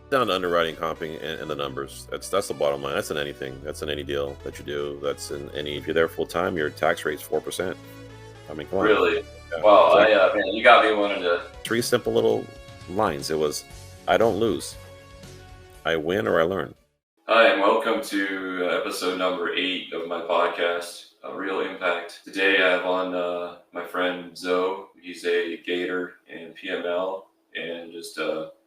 Down to underwriting, comping, and the numbers. That's the bottom line. That's in anything. That's in any deal that you do. That's in any. If you're there full time, your tax rate's 4%. I mean, come on. Really? Yeah, Wow, exactly. man, you got me wanting to. Three simple little lines. It was, I don't lose. I win or I learn. Hi, and welcome to episode number 8 of my podcast, Real Impact. Today I have on my friend Zo. He's a gator and PML, and just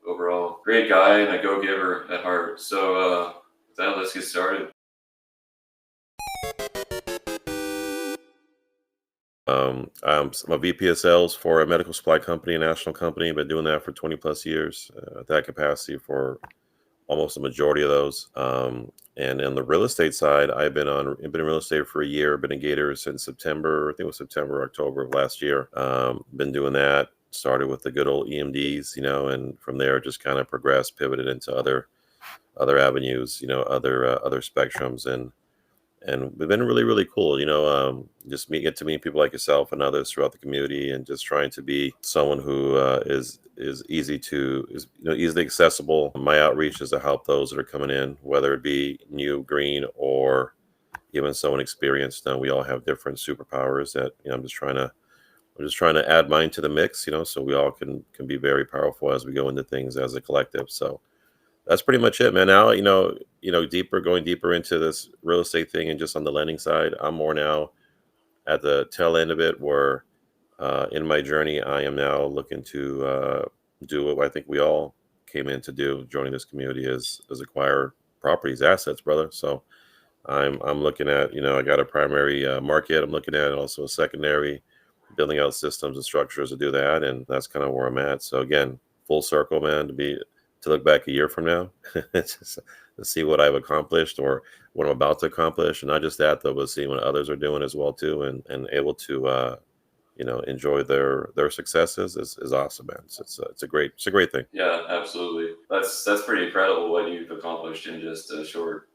overall great guy and a go-giver at heart. So with that, let's get started. I'm a VP of sales for a medical supply company, a national company. Been doing that for 20 plus years at that capacity for almost the majority of those. And on the real estate side, I've been in real estate for a year. Been a Gator since September. I think it was September, October of last year. Been doing that. Started with the good old EMDs, and from there just kind of progressed, pivoted into other avenues, other spectrums, and we've been really really cool, just get to meet people like yourself and others throughout the community, and just trying to be someone who is easily accessible. My outreach is to help those that are coming in, whether it be new, green, or even someone experienced. We all have different superpowers that I'm just trying to add mine to the mix, so we all can be very powerful as we go into things as a collective. So that's pretty much it, man. Now, going deeper into this real estate thing and just on the lending side, I'm more now at the tail end of it, where in my journey, I am now looking to do what I think we all came in to do, joining this community, is acquire properties, assets, brother. So I'm looking at, I got a primary market. I'm looking at also a secondary, building out systems and structures to do that, and that's kind of where I'm at. So again, full circle, man, to look back a year from now, just to see what I've accomplished or what I'm about to accomplish, and not just that though, but seeing what others are doing as well too, and able to enjoy their successes is awesome, man. It's a great thing. Yeah, absolutely. That's pretty incredible what you've accomplished in just a short,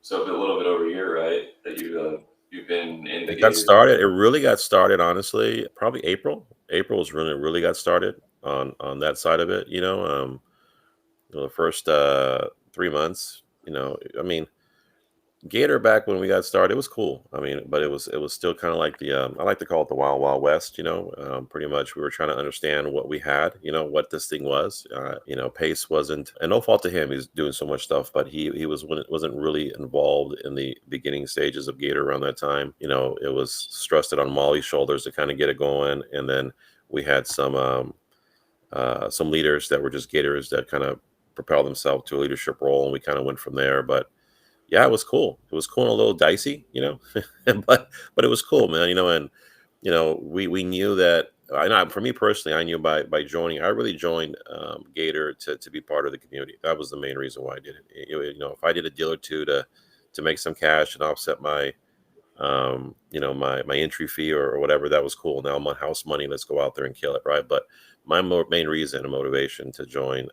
so a little bit over a year, right? That you've been in the It got gator. started. It really got started, honestly, probably April. April was really got started on that side of it. The first 3 months. I mean, Gator back when we got started, it was cool. I mean, but it was still kind of like I like to call it the Wild Wild West. Pretty much we were trying to understand what we had, what this thing was. Pace wasn't, and no fault to him. He's doing so much stuff, but wasn't really involved in the beginning stages of Gator around that time. It was stressed on Molly's shoulders to kind of get it going, and then we had some leaders that were just Gators that kind of propelled themselves to a leadership role, and we kind of went from there. But yeah, it was cool. It was cool and a little dicey, but it was cool, man. And we knew that. I know for me personally, I knew by joining, I really joined Gator to be part of the community. That was the main reason why I did it. If I did a deal or two to make some cash and offset my entry fee or whatever, that was cool. Now I'm on house money. Let's go out there and kill it, right? But my main reason and motivation to join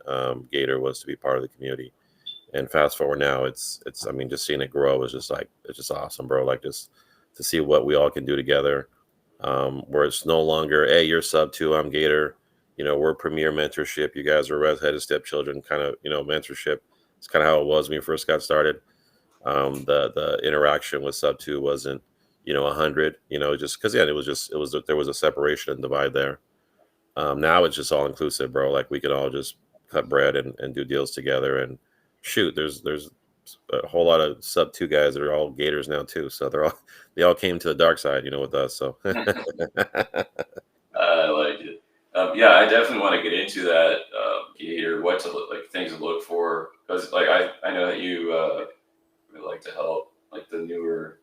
Gator was to be part of the community. And fast forward now, I mean, just seeing it grow is just like, it's just awesome, bro. Like, just to see what we all can do together, where it's no longer, hey, you're sub two, I'm Gator. We're premier mentorship. You guys are redheaded stepchildren kind of, mentorship. It's kind of how it was when you first got started. The interaction with sub two wasn't, 100, just because, yeah, there was a separation and divide there. Now it's just all inclusive, bro. Like, we can all just cut bread and do deals together. And shoot, there's a whole lot of sub two guys that are all Gators now too. So they all came to the dark side, with us. So I like it. Yeah, I definitely want to get into that gator. What to look like, things to look for, because like I know that you really like to help like the newer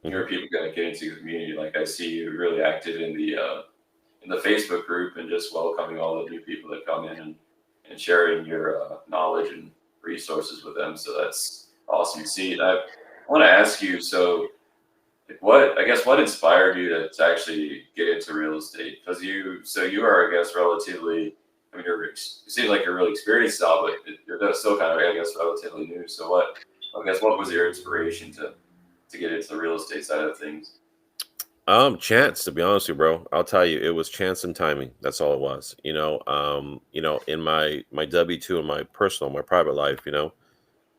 Mhm. people that get into the community. Like I see you really active in the Facebook group and just welcoming all the new people that come in and sharing your knowledge and resources with them. So that's awesome to see. And I want to ask you, so like, what inspired you to actually get into real estate? Because you are, I guess, relatively. I mean, it seems like you're really experienced now, but you're still kind of, I guess, relatively new. So what? I guess what was your inspiration to get into the real estate side of things? Chance, to be honest with you, bro. I'll tell you, it was chance and timing. That's all it was. In my W-2 and my personal, my private life,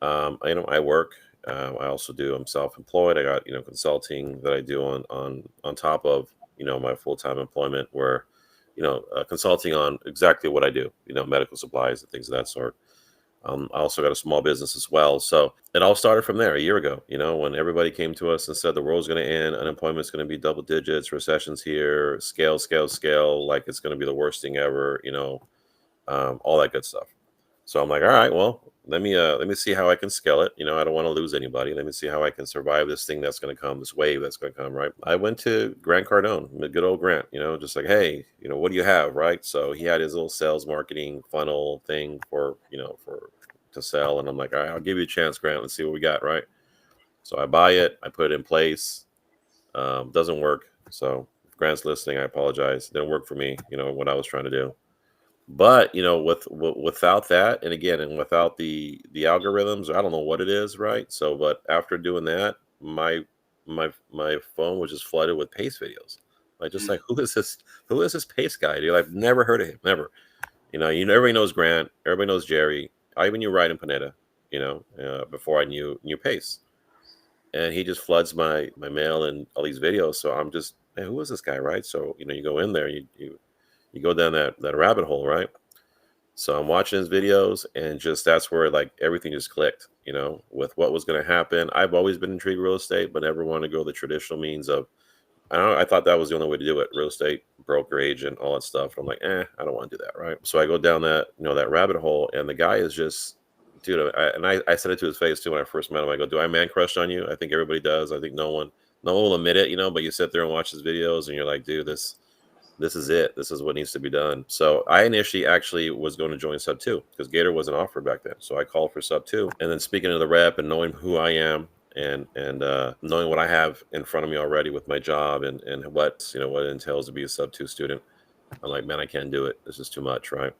I work. I also do. I'm self-employed. I got consulting that I do on top of my full-time employment, where consulting on exactly what I do. Medical supplies and things of that sort. I also got a small business as well. So it all started from there a year ago, when everybody came to us and said the world's going to end, unemployment's going to be double digits, recession's here, scale, scale, scale, like it's going to be the worst thing ever, all that good stuff. So I'm like, all right, well, let me see how I can scale it. I don't want to lose anybody. Let me see how I can survive this thing that's going to come, this wave that's going to come, right? I went to Grant Cardone, the good old Grant, just like, hey, what do you have, right? So he had his little sales marketing funnel thing for to sell, and I'm like, all right, I'll give you a chance, Grant. Let's see what we got, right? So I buy it, I put it in place. Doesn't work. So if Grant's listening, I apologize. It didn't work for me. What I was trying to do. But without that, and again, and without the algorithms, I don't know what it is, right? So, but after doing that, my phone was just flooded with pace videos. Like, just like, who is this? Who is this pace guy, dude? I've never heard of him. Never. Everybody knows Grant. Everybody knows Jerry. I even knew Ryan Panetta. Before I knew Pace, and he just floods my mail and all these videos. So I'm just, man, who is this guy, right? So you go in there, you go down that rabbit hole, right? So I'm watching his videos, and just that's where like everything just clicked, with what was going to happen. I've always been intrigued with real estate, but never wanted to go the traditional means of. I don't know, I thought that was the only way to do it: real estate, broker, agent, all that stuff. I'm like, I don't want to do that, right? So I go down that rabbit hole, and the guy is just, dude. I said it to his face too when I first met him. I go, do I man crush on you? I think everybody does. I think no one will admit it, but you sit there and watch his videos, and you're like, dude, this is it. This is what needs to be done. So I initially actually was going to join sub two because Gator wasn't offered back then. So I called for sub two, and then speaking to the rep and knowing who I am, and knowing what I have in front of me already with my job, and what it entails to be a sub two student, I'm like, man, I can't do it. This is too much, right?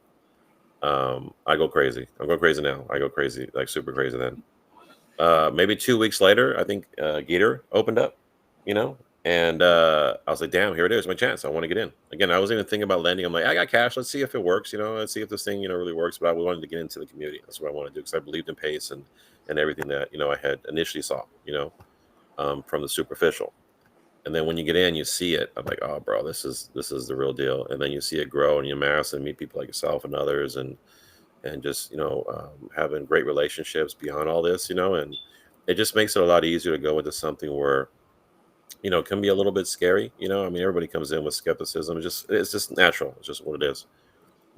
I go crazy. I'm going crazy now. I go crazy, like super crazy then. Maybe 2 weeks later, I think Gator opened up, and I was like, damn, here it is, my chance. I want to get in. Again, I wasn't even thinking about lending. I'm like, I got cash. Let's see if it works. Let's see if this thing, really works. But I wanted to get into the community. That's what I wanted to do because I believed in pace and everything that, I had initially saw, from the superficial. And then when you get in, you see it. I'm like, oh, bro, this is the real deal. And then you see it grow and you amass and meet people like yourself and others, and just having great relationships beyond all this, and it just makes it a lot easier to go into something where it can be a little bit scary. I mean, everybody comes in with skepticism. It's just natural. It's just what it is.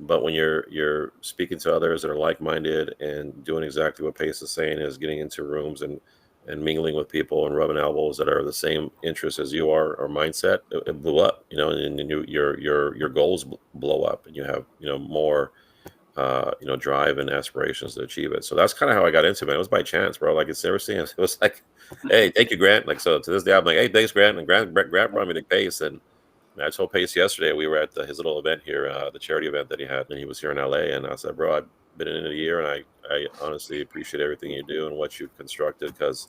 But when you're speaking to others that are like-minded and doing exactly what Pace is saying, is getting into rooms and mingling with people and rubbing elbows that are the same interests as you are or mindset, it blew up. And your goals blow up, and you have more drive and aspirations to achieve it. So that's kind of how I got into it. It was by chance, bro. Like, it's everything. It was like, hey, thank you, Grant. Like, so to this day, I'm like, hey, thanks, Grant. And Grant brought me to Pace. And I told Pace yesterday, we were at his little event here, the charity event that he had, and he was here in LA. And I said, bro, I've been in it a year, and I honestly appreciate everything you do and what you've constructed, because,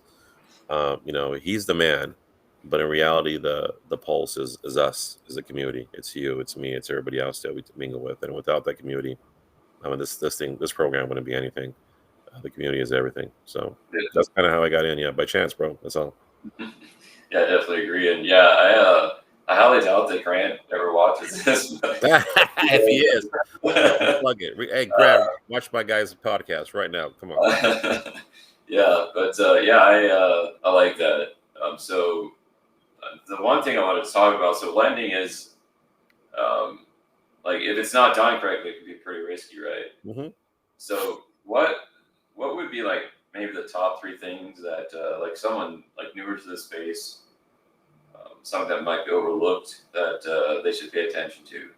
he's the man. But in reality, the pulse is us, is the community. It's you, it's me, it's everybody else that we mingle with. And without that community, I mean, this program wouldn't be anything. The community is everything. So that's kind of how I got in. Yeah, by chance, bro. That's all. Yeah, I definitely agree. And yeah, I highly doubt that Grant ever watches this. If he is, plug it. Hey, Grant, watch my guy's podcast right now. Come on. Yeah, but yeah, I like that. So the one thing I wanted to talk about, so lending is, like, if it's not done correctly, it can be pretty risky, right? Mm-hmm. So what would be like maybe the top three things that like someone like newer to this space, something that might be overlooked that they should pay attention to?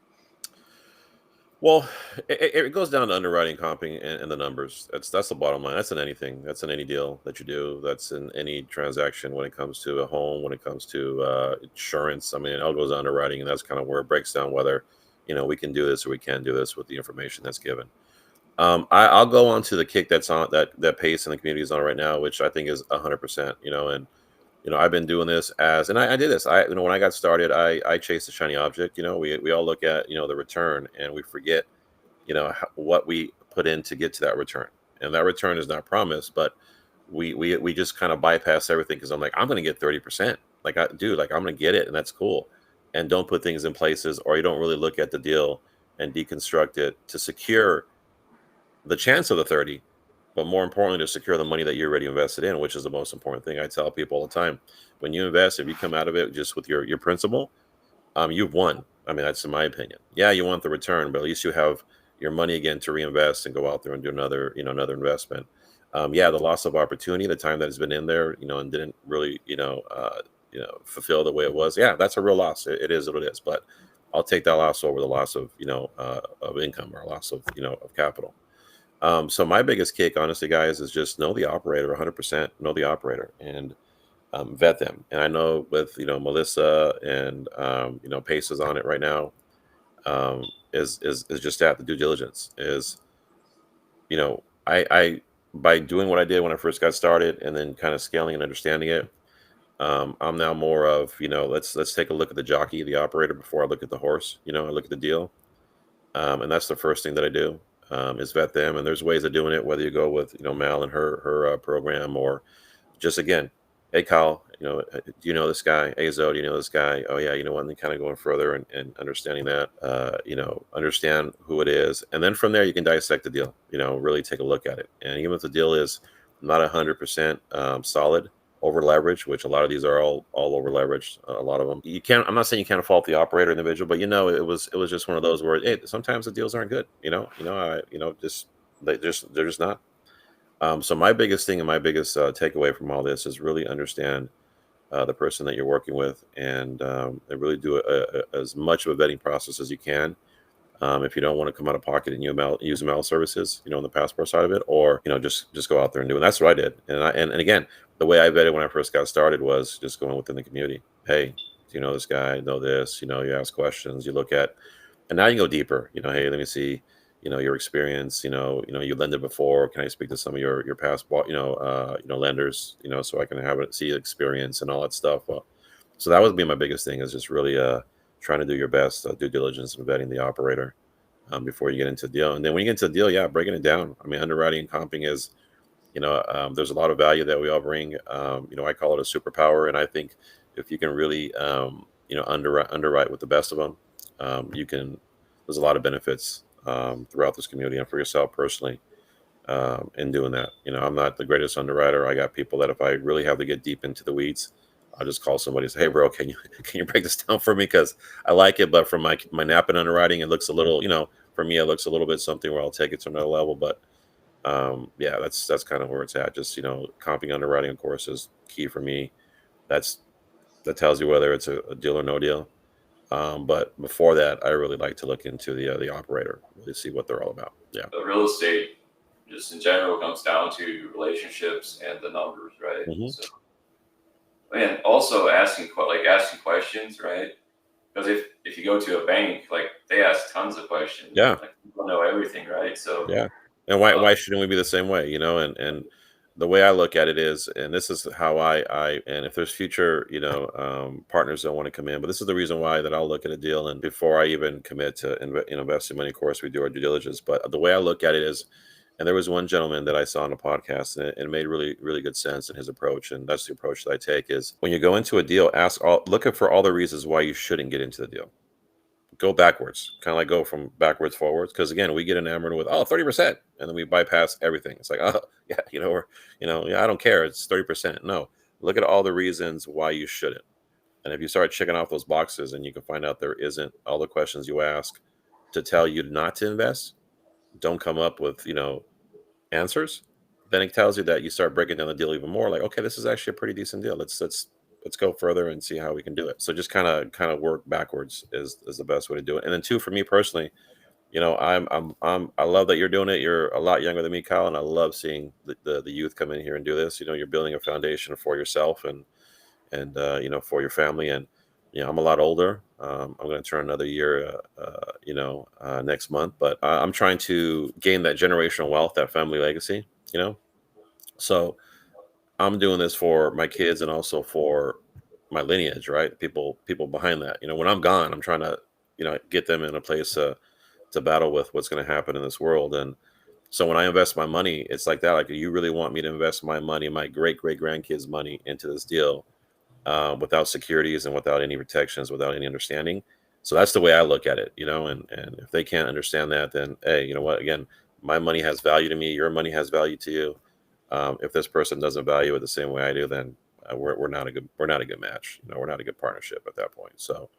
Well, it goes down to underwriting, comping, and the numbers. That's the bottom line. That's in anything. That's in any deal that you do. That's in any transaction when it comes to a home, when it comes to insurance. I mean, it all goes to underwriting, and that's kind of where it breaks down whether we can do this or we can't do this with the information that's given. I'll go on to the kick that's on that pace in the community is on right now, which I think is 100%. And I've been doing this and I did this. When I got started, I chased the shiny object. We all look at, the return, and we forget, what we put in to get to that return. And that return is not promised, but we just kind of bypass everything because I'm like, I'm going to get 30%. Like, like I'm going to get it. And that's cool. And don't put things in places, or you don't really look at the deal and deconstruct it to secure the chance of the 30, but more importantly, to secure the money that you're already invested in, which is the most important thing. I tell people all the time, when you invest, if you come out of it just with your principal, you've won. I mean, that's in my opinion. Yeah, you want the return, but at least you have your money again to reinvest and go out there and do another investment. Yeah, the loss of opportunity, the time that has been in there, and didn't really, fulfill the way it was. Yeah, that's a real loss. It is what it is. But I'll take that loss over the loss of, of income, or loss of, of capital. So my biggest kick, honestly, guys, is just know the operator 100%. Know the operator and vet them. And I know with Melissa and Pace is on it right now. Is just that, the due diligence is, I by doing what I did when I first got started, and then kind of scaling and understanding it. I'm now more of, let's take a look at the jockey, the operator, before I look at the horse. I look at the deal, and that's the first thing that I do, is vet them. And there's ways of doing it, whether you go with Mal and her program, or just again, hey Kyle, do you know this guy? Hey Zo, do you know this guy? Oh yeah, you know what? And then kind of going further and understanding that, understand who it is, and then from there you can dissect the deal. Really take a look at it. And even if the deal is not 100% solid, over leveraged, which a lot of these are all over leveraged. A lot of them, you can't. I'm not saying you can't fault the operator individual, but it was just one of those where, hey, sometimes the deals aren't good. Just they're just not. So my biggest thing and my biggest takeaway from all this is really understand the person that you're working with, and really do as much of a vetting process as you can. If you don't want to come out of pocket and use mail services, on the passport side of it, or just go out there and do it. And that's what I did. And again, the way I vetted when I first got started was just going within the community. Hey, do you know this guy? Know this? You ask questions. You look at, and now you go deeper. Hey, let me see, your experience. You lended before. Can I speak to some of your past, lenders? So I can see experience and all that stuff. So that would be my biggest thing, is just really trying to do your best due diligence and vetting the operator before you get into the deal. And then when you get into the deal, yeah, breaking it down. I mean, underwriting and comping is, there's a lot of value that we all bring. I call it a superpower, and I think if you can really, underwrite with the best of them, you can. There's a lot of benefits throughout this community and for yourself personally in doing that. I'm not the greatest underwriter. I got people that if I really have to get deep into the weeds, I'll just call somebody and say, "Hey, bro, can you can you break this down for me? Because I like it, but from my nap and underwriting, it looks a little, for me, it looks a little bit something where I'll take it to another level." But yeah, that's kind of where it's at. Just comping underwriting, of course, is key for me. That's that tells you whether it's a deal or no deal. But before that, I really like to look into the operator, really see what they're all about. Yeah. The real estate, just in general, comes down to relationships and the numbers, right? Hmm. So, and also asking questions, right? Because if you go to a bank, like they ask tons of questions, Yeah. like people know everything, right? So, Yeah. And why um, shouldn't we be the same way? And the way I look at it is, and this is how and if there's future, partners that want to come in, but this is the reason why that I'll look at a deal, and before I even commit to investing money, of course, we do our due diligence. But the way I look at it is, and there was one gentleman that I saw on a podcast, and it made really, really good sense in his approach. And that's the approach that I take is, when you go into a deal, look for all the reasons why you shouldn't get into the deal. Go backwards, kind of like go from backwards forwards. Because again, we get enamored with 30%, and then we bypass everything. It's like, oh yeah, yeah, I don't care. It's 30%. No, look at all the reasons why you shouldn't. And if you start checking off those boxes, and you can find out there isn't all the questions you ask to tell you not to invest, don't come up with answers, then it tells you that you start breaking down the deal even more. Like, okay, this is actually a pretty decent deal. Let's go further and see how we can do it. So just kind of work backwards is the best way to do it. And then two, for me personally, I love that you're doing it. You're a lot younger than me, Kyle, and I love seeing the youth come in here and do this. You're building a foundation for yourself and for your family. And I'm a lot older. I'm going to turn another year, next month. But I'm trying to gain that generational wealth, that family legacy. So I'm doing this for my kids and also for my lineage, right? People behind that. When I'm gone, I'm trying to, get them in a place to battle with what's going to happen in this world. And so when I invest my money, it's like that. Like, you really want me to invest my money, my great great grandkids' money into this deal, without securities and without any protections, without any understanding. So that's the way I look at it, and if they can't understand that, then hey, you know what? Again, my money has value to me. Your money has value to you. If this person doesn't value it the same way I do, then we're not a good match. We're not a good partnership at that point. So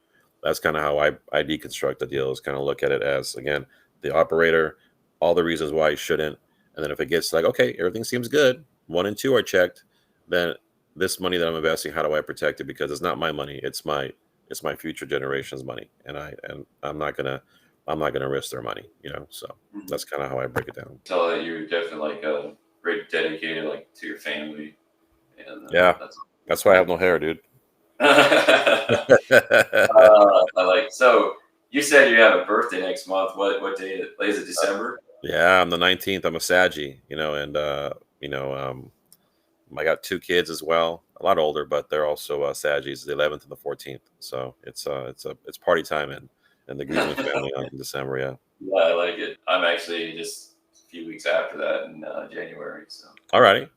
that's kind of how I deconstruct the deal. Is kind of look at it as, again, the operator, all the reasons why you shouldn't, and then if it gets like, okay, everything seems good, one and two are checked, then this money that I'm investing, how do I protect it? Because it's not my money; it's my future generations' money, and I'm not gonna risk their money. So Mhm. that's kind of how I break it down. Tell that you're definitely like a very dedicated like to your family, and Yeah, that's that's why I have no hair, dude. I like. So you said you have a birthday next month. What day? Is it December? Yeah, I'm the 19th. I'm a Saggy, and you know, um, I got two kids as well, a lot older, but they're also Saggies, the 11th and the 14th. So it's party time in the Guzman family on December. Yeah. Yeah, I like it. I'm actually just a few weeks after that in January. So Alrighty.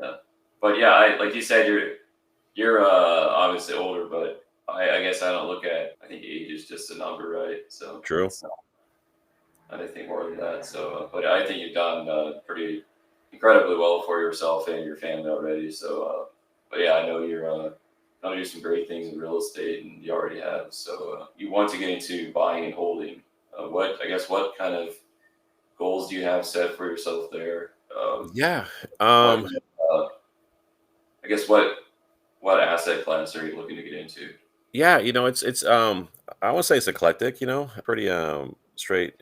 yeah, but yeah, like you said, you're obviously older, but I guess I don't look at. I think age is just a number, right? So True. it's not anything more than that. So, but I think you've done pretty incredibly well for yourself and your family already. So, but yeah, I know you're gonna do some great things in real estate, and you already have. So, you want to get into buying and holding. What kind of goals do you have set for yourself there? Yeah. What Um. uh, I guess what asset class are you looking to get into? Yeah. It's. I want to say it's eclectic. Pretty straight.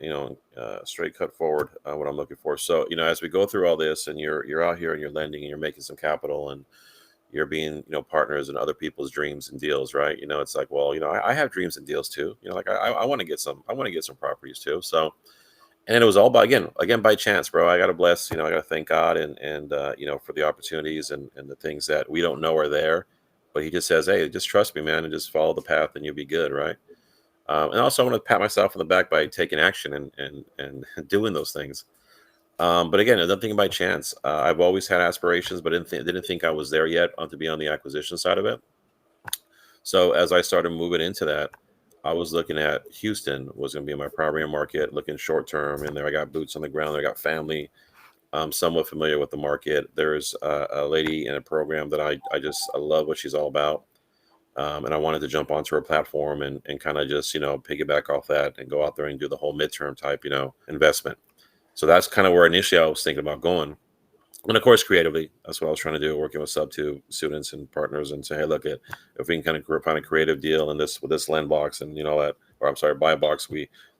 Straight cut forward. What I'm looking for. So as we go through all this, and you're out here and you're lending and you're making some capital, and you're being partners in other people's dreams and deals, right? It's like, well, I have dreams and deals too. Like I want to get some properties too. So, and it was all by, again by chance, bro. I gotta bless, I gotta thank God, and for the opportunities and the things that we don't know are there, but he just says, hey, just trust me, man, and just follow the path and you'll be good, right? And also I want to pat myself on the back by taking action and doing those things. But again, nothing by chance. I've always had aspirations, but didn't think I was there yet to be on the acquisition side of it. So as I started moving into that, I was looking at Houston was going to be my primary market, looking short term, and there I got boots on the ground. I got family. I'm somewhat familiar with the market. There's a lady in a program that I love what she's all about, and I wanted to jump onto her platform and kind of just piggyback off that and go out there and do the whole midterm type investment. So that's kind of where initially I was thinking about going. And of course, creatively, that's what I was trying to do, working with sub two students and partners, and say, hey, look, if we can kind of find a creative deal in this with this land box and that, or I'm sorry, buy box,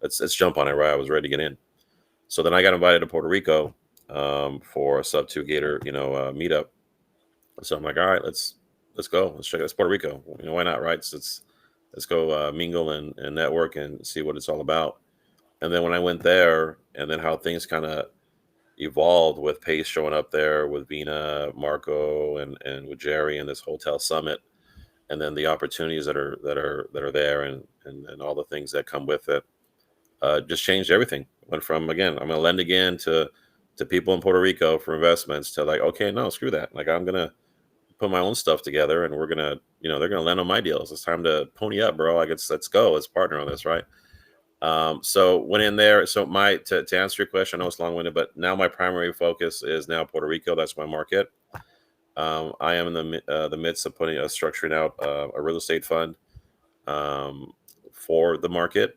let's jump on it, right? I was ready to get in. So then I got invited to Puerto Rico, for a sub two Gator, meetup. So I'm like, all right, let's go, let's check out Puerto Rico. Why not, right? So let's go mingle and network and see what it's all about. And then when I went there, and then how things kind of evolved with Pace showing up there with Vina, Marco, and with Jerry and this hotel summit, and then the opportunities that are there, and all the things that come with it, just changed everything. Went from, again, I'm gonna lend again to people in Puerto Rico for investments, to like, okay, no, screw that. Like, I'm gonna put my own stuff together, and we're gonna, they're gonna lend on my deals. It's time to pony up, bro. Like, let's go. Let's partner on this, right? So went in there. So to answer your question, I know it's long winded, but now my primary focus is now Puerto Rico. That's my market. I am in the midst of structuring out a real estate fund, um, for the market.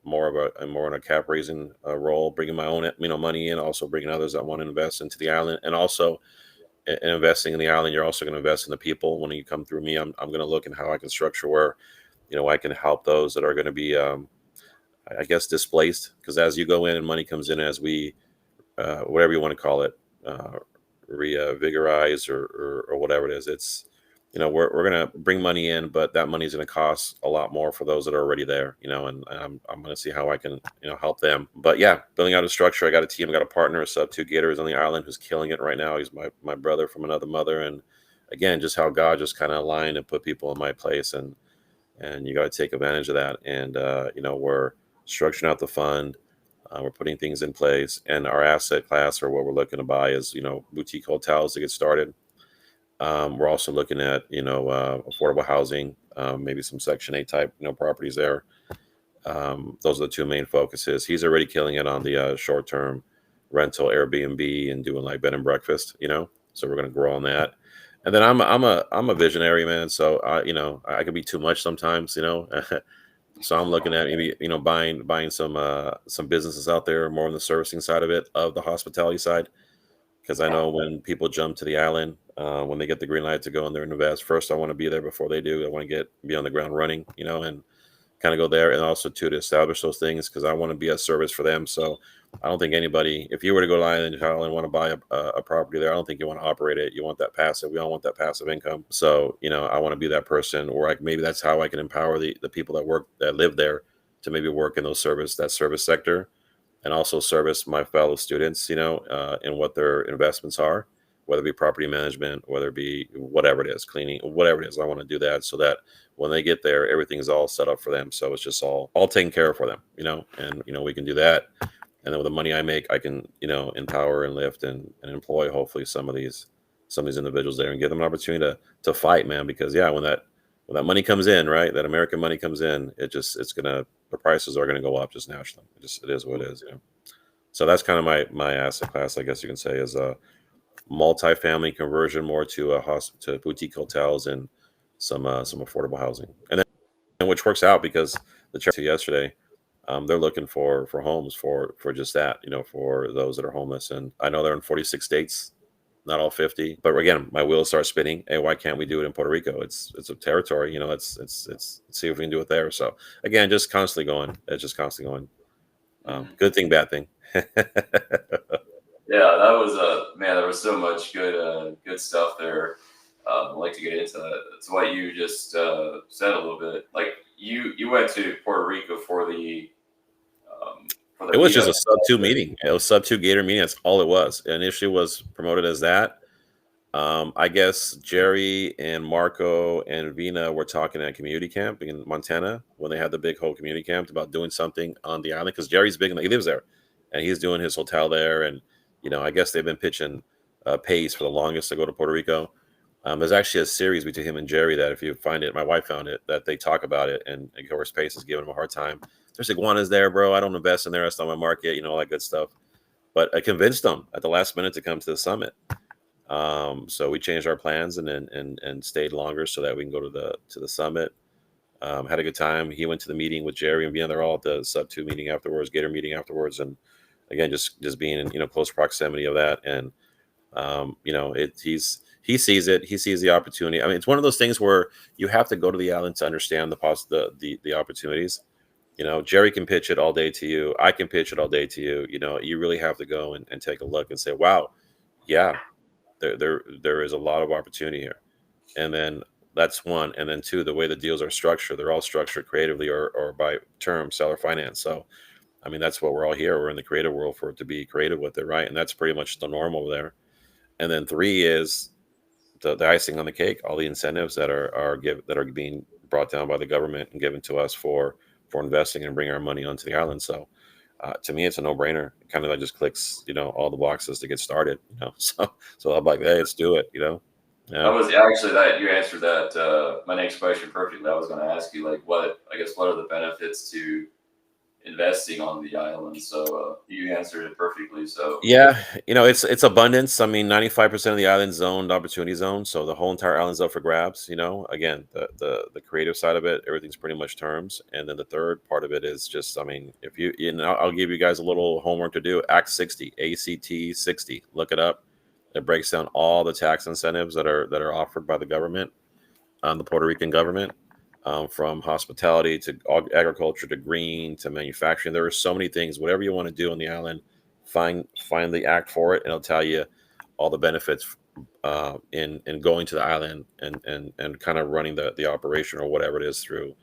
More in a cap raising role, bringing my own money in, also bringing others that want to invest into the island, and also in investing in the island. You're also going to invest in the people. When you come through me, I'm going to look at how I can structure where I can help those that are going to be, I guess, displaced, because as you go in and money comes in, as we, whatever you want to call it, revigorize, or whatever it is, we're gonna bring money in, but that money is gonna cost a lot more for those that are already there, and I'm gonna see how I can, help them. But yeah, building out a structure. I got a team, I got a partner, a sub two gators on the island who's killing it right now. He's my brother from another mother, and again, just how God just kind of aligned and put people in my place, and you got to take advantage of that. And we're structuring out the fund. We're putting things in place, and our asset class or what we're looking to buy is boutique hotels to get started. We're also looking at affordable housing, maybe some Section 8 type properties there. Those are the two main focuses. He's already killing it on the short term rental Airbnb and doing like bed and breakfast. So we're going to grow on that. And then I'm a visionary, man. So I can be too much sometimes. So I'm looking at maybe buying some businesses out there more on the servicing side of the hospitality side, because I know when people jump to the island, when they get the green light to go in there and invest, first I want to be there before they do. I want to be on the ground running, and kind of go there, and also too to establish those things because I want to be a service for them. So I don't think anybody, if you were to go to Island and want to buy a property there, I don't think you want to operate it. You want that passive. We all want that passive income. So I want to be that person, or maybe that's how I can empower the people that live there to maybe work in that service sector, and also service my fellow students, in what their investments are, whether it be property management, whether it be whatever it is, cleaning, whatever it is. I want to do that so that when they get there, everything's all set up for them. So it's just all taken care of for them, and we can do that. And then with the money I make, I can, empower and lift and employ hopefully some of these individuals there and give them an opportunity to fight, man. Because yeah, when that money comes in, right, that American money comes in, the prices are gonna go up just naturally. It is what it is. So that's kind of my asset class, I guess you can say, is a multifamily conversion more to to boutique hotels and some affordable housing, and which works out because the chart yesterday, they're looking for homes for just that, for those that are homeless. And I know they're in 46 states, not all 50. But again, my wheels start spinning. Hey, why can't we do it in Puerto Rico? It's a territory, let's see if we can do it there. So again, just constantly going. It's just constantly going. Good thing, bad thing. Yeah, that was man. There was so much good stuff there. I'd like to get into that. It's what you just said a little bit. Like you went to Puerto Rico for the It was just meetup. a sub two meeting. It was sub two Gator meeting. That's all it was. It initially was promoted as that. I guess Jerry and Marco and Vina were talking at community camp in Montana when they had the big whole community camp about doing something on the island, because Jerry's big and he lives there, and he's doing his hotel there. And I guess they've been pitching pays for the longest to go to Puerto Rico. There's actually a series between him and Jerry that, if you find it, my wife found it, that they talk about it, and of course Pace is giving him a hard time. There's iguanas there, bro. I don't invest in there. That's not my market. All that good stuff. But I convinced them at the last minute to come to the summit. So we changed our plans and stayed longer so that we can go to the summit. Had a good time. He went to the meeting with Jerry and Vienna. They're all at the sub two meeting afterwards, Gator meeting afterwards, and again, just being in close proximity of that. And he sees it. He sees the opportunity. I mean, it's one of those things where you have to go to the island to understand the opportunities. Jerry can pitch it all day to you. I can pitch it all day to you. You really have to go and take a look and say, wow, yeah, there is a lot of opportunity here. And then that's one. And then two, the way the deals are structured, they're all structured creatively or by term seller finance. So I mean, that's what we're all here. We're in the creative world for it to be creative with it, right? And that's pretty much the norm over there. And then three is the icing on the cake, all the incentives that are being brought down by the government and given to us for investing and bringing our money onto the island. So to me, it's a no-brainer. It kind of like just clicks, all the boxes to get started. So I'm like, hey, let's do it. That Yeah. was actually that you answered that my next question perfectly. I was going to ask you like what are the benefits to investing on the island? So you answered it perfectly. So Yeah, it's abundance. I mean, 95% of the island's zoned opportunity zone, so the whole entire island's up for grabs. Again, the creative side of it, everything's pretty much terms, and then the third part of it is just, I mean, if I'll give you guys a little homework to do. Act 60, ACT 60, look it up. It breaks down all the tax incentives that are offered by the government, the Puerto Rican government, from hospitality to agriculture to green to manufacturing. There are so many things. Whatever you want to do on the island, find the act for it, and it'll tell you all the benefits in going to the island and kind of running the operation or whatever it is through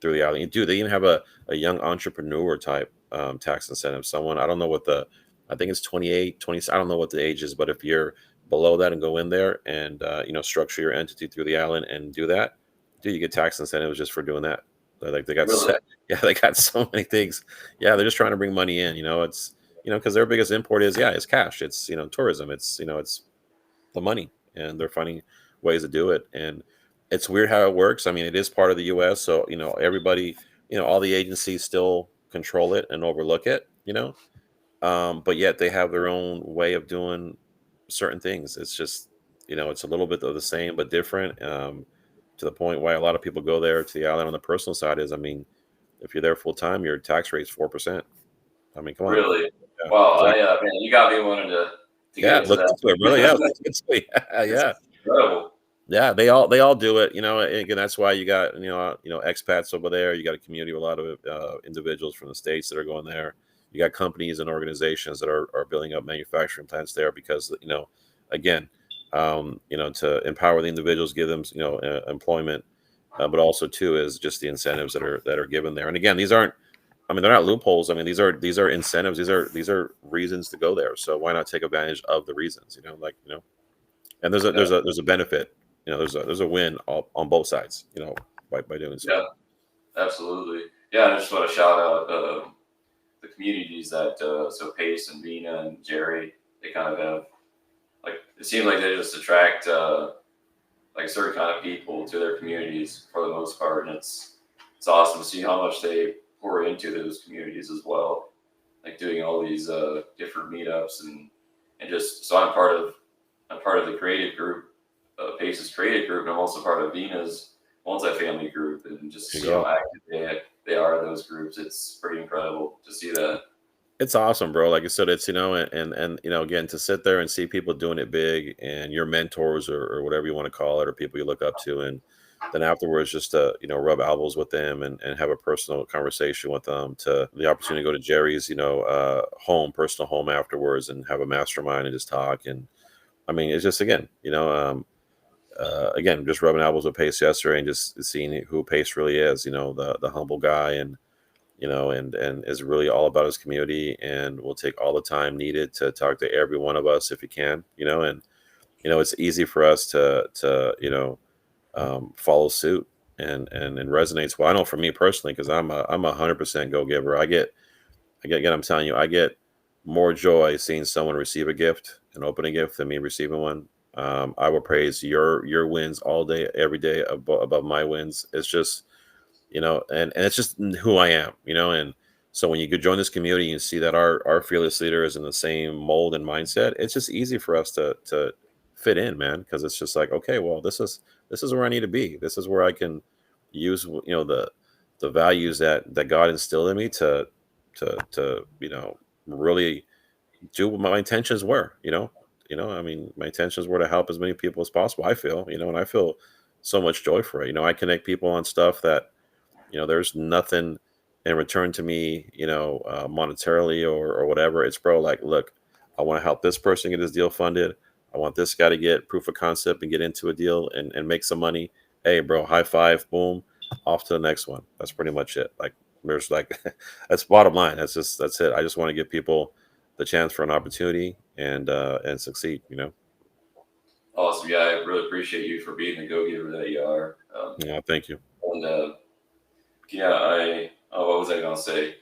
the island. Dude, they even have a young entrepreneur type tax incentive. Someone, I don't know what the, I think it's 28, 20. I don't know what the age is, but if you're below that and go in there and structure your entity through the island and do that, dude, you get tax incentives just for doing that. Like they got Really? set, yeah, they got so many things. Yeah, they're just trying to bring money in. It's because their biggest import is, yeah, it's cash. It's tourism. It's the money, and they're finding ways to do it. And it's weird how it works. I mean, it is part of the U.S., so everybody, all the agencies still control it and overlook it. But yet they have their own way of doing certain things. It's just it's a little bit of the same but different. To the point why a lot of people go there to the island on the personal side is, I mean, if you're there full time, your tax rate's 4%. I mean, come on. Really? Yeah, Wow, exactly. man, you got me wanting to get Yeah, into look that. into it, brother. Yeah, look into it. Yeah, It's yeah. incredible. Yeah, they all do it. And again, that's why you got expats over there. You got a community with a lot of individuals from the states that are going there. You got companies and organizations that are building up manufacturing plants there because again, to empower the individuals, give them employment, but also too is just the incentives that are given there. And again, these aren't. I mean, they're not loopholes. I mean, these are incentives. These are reasons to go there. So why not take advantage of the reasons? And there's a Yeah, there's a there's a benefit. There's a win on both sides. By doing so. yeah, absolutely. Yeah, I just want to shout out the communities that so Pace and Vina and Jerry, they kind of have, like, it seems like they just attract like certain kind of people to their communities for the most part, and it's awesome to see how much they pour into those communities as well, like doing all these different meetups and just so I'm part of the creative group, Pace's creative group, and I'm also part of Vina's multifamily group, and just to There you see how go. active they are in those groups, it's pretty incredible to see that. It's awesome, bro. Like I said, it's and again, to sit there and see people doing it big and your mentors or whatever you want to call it, or people you look up to, and then afterwards just to rub elbows with them and have a personal conversation with them, to the opportunity to go to Jerry's personal home afterwards and have a mastermind and just talk. And I mean, it's just again, just rubbing elbows with Pace yesterday and just seeing who Pace really is. The humble guy, and is really all about his community and will take all the time needed to talk to every one of us if he can. And it's easy for us to follow suit, and it resonates. Well, I know for me personally, because I'm 100% go giver. Again, I'm telling you, I get more joy seeing someone receive a gift and open a gift than me receiving one. I will praise your wins all day, every day above my wins. It's just and it's just who I am. And so when you could join this community and see that our fearless leader is in the same mold and mindset, it's just easy for us to fit in, man, because it's just like, okay, well, this is where I need to be. This is where I can use the values that God instilled in me to really do what my intentions were. I mean, my intentions were to help as many people as possible. I feel, and I feel so much joy for it. I connect people on stuff that there's nothing in return to me, monetarily or whatever. It's, bro, like, look, I want to help this person get his deal funded. I want this guy to get proof of concept and get into a deal and make some money. Hey, bro, high five, boom, off to the next one. That's pretty much it. Like, there's like, that's bottom line. That's it. I just want to give people the chance for an opportunity and succeed. Awesome. Yeah, I really appreciate you for being the go giver that you are. Yeah, thank you. And yeah, what was I gonna say?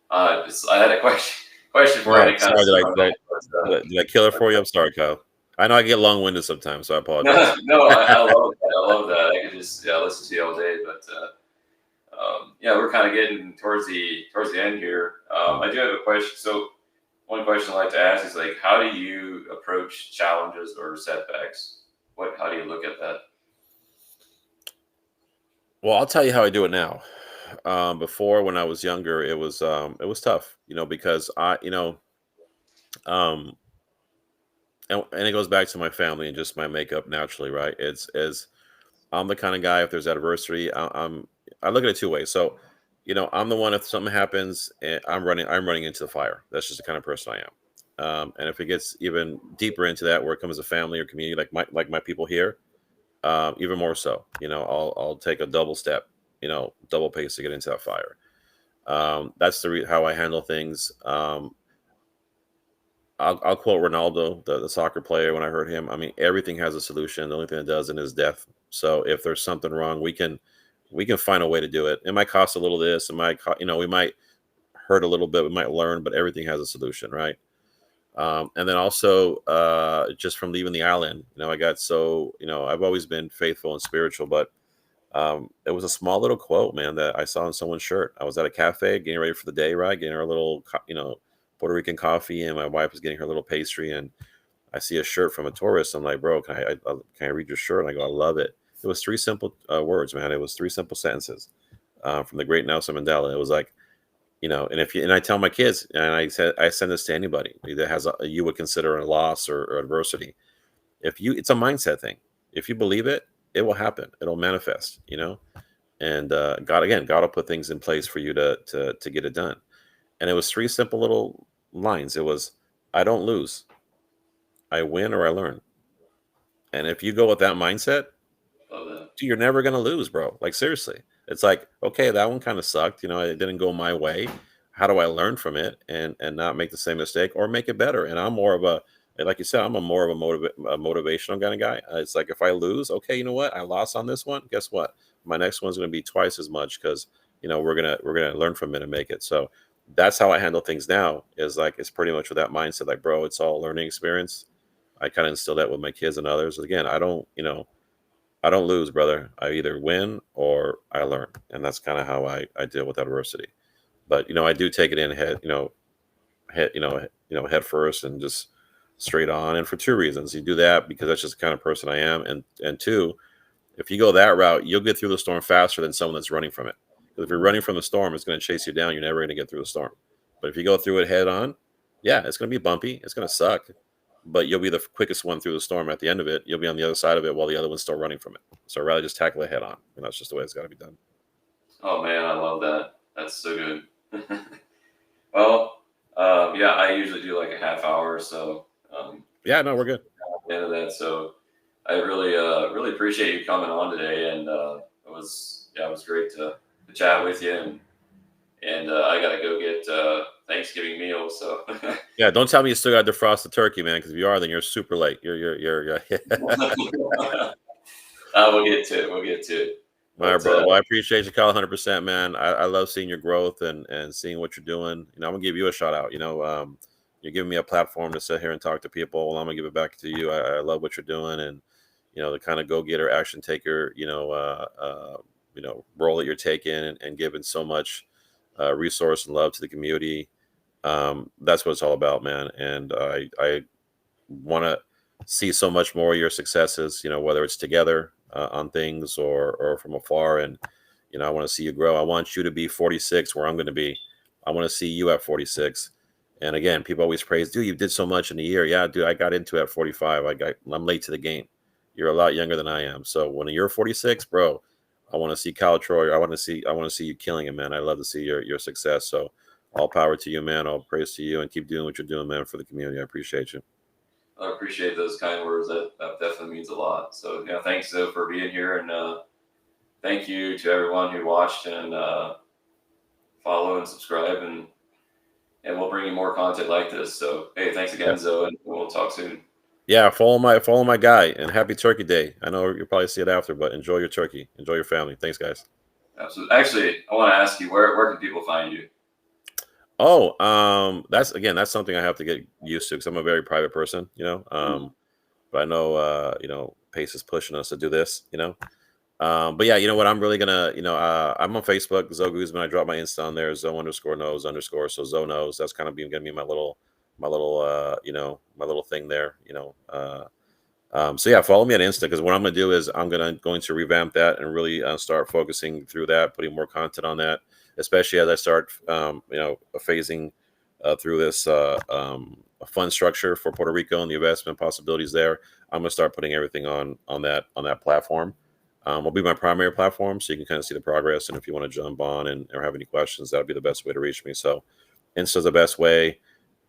I had a question for you Oh, to kind of sorry. set Did I, my did I mind, but did I kill it for you? I'm sorry, Kyle. I know I get long winded sometimes, so I no, apologize. no, I love that. I love that. I could just listen to you all day. But yeah, we're kind of getting towards the end here. Mm. I do have a question. So one question I like to ask is, like, how do you approach challenges or setbacks? How do you look at that? Well, I'll tell you how I do it now. Before, when I was younger, it was tough, because um, and it goes back to my family and just my makeup naturally, right? It's as I'm the kind of guy. If there's adversity, I look at it two ways. So, I'm the one. If something happens, I'm running into the fire. That's just the kind of person I am. And if it gets even deeper into that, where it comes to family or community, like my people here, even more so, I'll take a double step, double pace to get into that fire. That's how I handle things. I'll quote Ronaldo, the soccer player, when I heard him. I mean, everything has a solution. The only thing that doesn't is death. So if there's something wrong, we can find a way to do it. It might cost a little this, it might we might hurt a little bit, we might learn, but everything has a solution, right? And then also, just from leaving the island, I got so, I've always been faithful and spiritual, but it was a small little quote, man, that I saw on someone's shirt. I was at a cafe getting ready for the day, right? Getting our little, Puerto Rican coffee, and my wife was getting her little pastry, and I see a shirt from a tourist. I'm like, bro, can I read your shirt? And I go, I love it. It was three simple words, man. It was three simple sentences from the great Nelson Mandela. It was like, and and I tell my kids, and I send this to anybody that has you would consider a loss or adversity. It's a mindset thing. If you believe it, it will happen. It'll manifest. And God will put things in place for you to get it done. And it was three simple little lines. It was, I don't lose, I win or I learn. And if you go with that mindset, Love that. dude, you're never gonna lose, bro. Like seriously, it's like, okay, that one kind of sucked. It didn't go my way. How do I learn from it and not make the same mistake or make it better? And I'm more of a, like you said, I'm a more of a motivational kind of guy. It's like if I lose, okay, you know what? I lost on this one. Guess what? My next one's gonna be twice as much because we're gonna learn from it and make it. So that's how I handle things now. Is like it's pretty much with that mindset. Like, bro, it's all a learning experience. I kind of instill that with my kids and others. Again, I don't lose, brother. I either win or I learn, and that's kind of how I deal with adversity. But I do take it in head, head first and just straight on. And for two reasons, you do that because that's just the kind of person I am, and two, if you go that route, you'll get through the storm faster than someone that's running from it. Because if you're running from the storm, it's going to chase you down. You're never going to get through the storm. But if you go through it head on, yeah, it's going to be bumpy. It's going to suck, but you'll be the quickest one through the storm. At the end of it, you'll be on the other side of it while the other one's still running from it. So I'd rather just tackle it head on, and that's just the way it's got to be done. Oh man, I love that. That's so good. Well, yeah, I usually do like a half hour or so. Yeah, no, we're good. At the end of that, so I really appreciate you coming on today, and it was great to chat with you, and I gotta go get Thanksgiving meal. So Yeah, don't tell me you still got to defrost the turkey, man. Because if you are, then you're super late. You're we'll get to it. We'll get to it. All right, But brother. Well, I appreciate you, Kyle, 100%, man. I love seeing your growth and seeing what you're doing. I'm gonna give you a shout out. You're giving me a platform to sit here and talk to people. Well, I'm gonna give it back to you. I love what you're doing, and the kind of go getter, action taker, role that you're taking and giving so much resource and love to the community. That's what it's all about, man. And I want to see so much more of your successes, whether it's together on things or from afar. And, I want to see you grow. I want you to be 46 where I'm going to be. I want to see you at 46. And again, people always praise, dude, you did so much in a year. Yeah, dude, I got into it at 45. I'm late to the game. You're a lot younger than I am. So when you're 46, bro, I want to see Kyle Troy. I want to see you killing it, man. I love to see your success. So all power to you, man. All praise to you, and keep doing what you're doing, man, for the community. I appreciate you. I appreciate those kind words. That definitely means a lot. So yeah, thanks for being here, and thank you to everyone who watched and follow and subscribe, and we'll bring you more content like this. So hey, thanks again, Yeah. Zoe, and we'll talk soon. Yeah, follow my guy, and happy Turkey Day. I know you'll probably see it after, but enjoy your turkey. Enjoy your family. Thanks, guys. Absolutely. Actually, I want to ask you where can people find you? Oh, that's something I have to get used to because I'm a very private person, but I know Pace is pushing us to do this, but yeah, you know what? I'm really gonna, I'm on Facebook, Zo Guzman. I drop my Insta on there, Zo _ knows _ so Zo knows. That's kind of gonna be my little my little thing there, so yeah, follow me on Insta because what I'm gonna do is I'm going to revamp that and really start focusing through that, putting more content on that, especially as I start phasing through this fund structure for Puerto Rico and the investment possibilities there. I'm gonna start putting everything on that platform. Will be my primary platform, so you can kind of see the progress. And if you want to jump on or have any questions, that would be the best way to reach me. So Insta's the best way.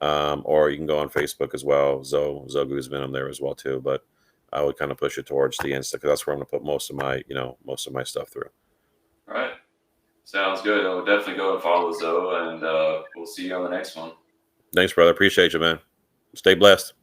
or you can go on Facebook as well. Zo Guzman, I'm there as well too. But I would kind of push it towards the Insta because that's where I'm gonna put most of my stuff through. All right. Sounds good. I'll definitely go and follow Zoe, and we'll see you on the next one. Thanks, brother. Appreciate you, man. Stay blessed.